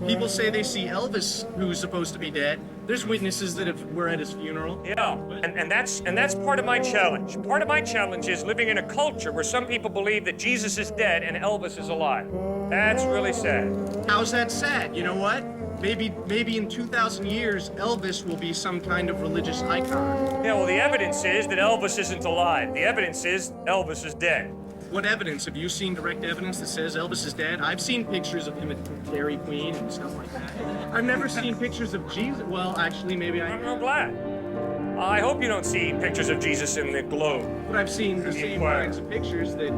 People say they see Elvis, who's supposed to be dead. There's witnesses that were at his funeral. Yeah, and that's part of my challenge. Part of my challenge is living in a culture where some people believe that Jesus is dead and Elvis is alive. That's really sad. How's that sad? You know what? Maybe in 2,000 years, Elvis will be some kind of religious icon. Yeah, well, the evidence is that Elvis isn't alive. The evidence is Elvis is dead. What evidence? Have you seen direct evidence that says Elvis is dead? I've seen pictures of him at Dairy Queen and stuff like that. I've never seen pictures of Jesus. Well, actually, maybe I I'm real glad. I hope you don't see pictures of Jesus in the globe. But I've seen the same kinds of pictures that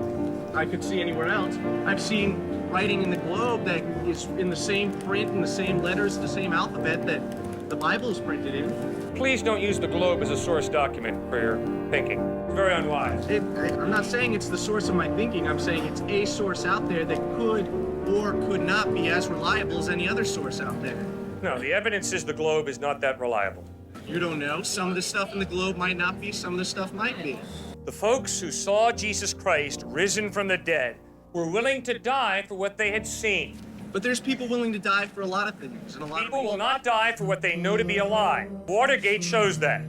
I could see anywhere else. I've seen writing in the globe that is in the same print, in the same letters, the same alphabet that the Bible is printed in. Please don't use the globe as a source document for your thinking. It's very unwise. I'm not saying it's the source of my thinking. I'm saying it's a source out there that could or could not be as reliable as any other source out there. No, the evidence is the globe is not that reliable. You don't know. Some of the stuff in the globe might not be, some of the stuff might be. The folks who saw Jesus Christ risen from the dead were willing to die for what they had seen. But there's people willing to die for a lot of things. And a lot People will not die for what they know to be a lie. Watergate shows that.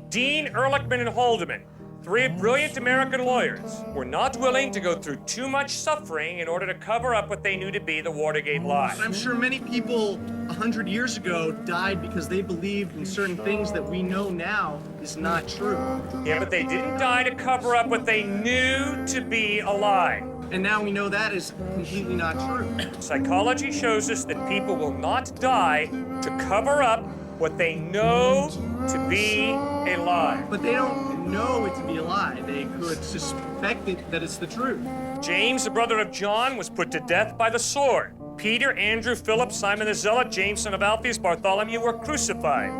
Dean, Ehrlichman, and Haldeman, three brilliant American lawyers, were not willing to go through too much suffering in order to cover up what they knew to be the Watergate lie. I'm sure many people 100 years ago died because they believed in certain things that we know now is not true. Yeah, but they didn't die to cover up what they knew to be a lie. And now we know that is completely not true. Psychology shows us that people will not die to cover up what they know to be a lie. But they don't know it to be a lie. They could suspect that it's the truth. James, the brother of John, was put to death by the sword. Peter, Andrew, Philip, Simon the Zealot, James, son of Alphaeus, Bartholomew were crucified.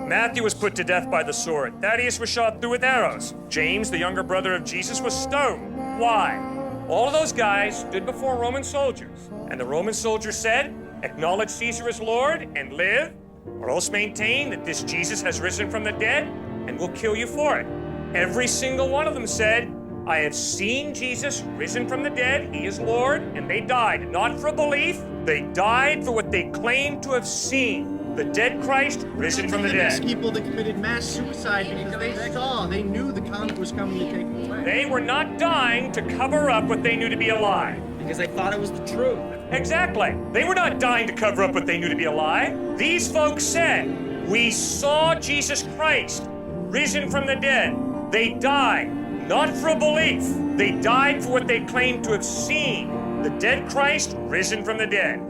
Matthew was put to death by the sword. Thaddeus was shot through with arrows. James, the younger brother of Jesus, was stoned. Why? All of those guys stood before Roman soldiers, and the Roman soldiers said, "Acknowledge Caesar as Lord and live, or else maintain that this Jesus has risen from the dead, and we'll kill you for it." Every single one of them said, "I have seen Jesus risen from the dead, he is Lord," and they died, not for belief, they died for what they claimed to have seen. The dead Christ risen from the There's dead. people that committed mass suicide because they knew the comet was coming to take them away. They were not dying to cover up what they knew to be a lie. Because they thought it was the truth. Exactly. They were not dying to cover up what they knew to be a lie. These folks said, "We saw Jesus Christ risen from the dead." They died, not for a belief. They died for what they claimed to have seen. The dead Christ risen from the dead.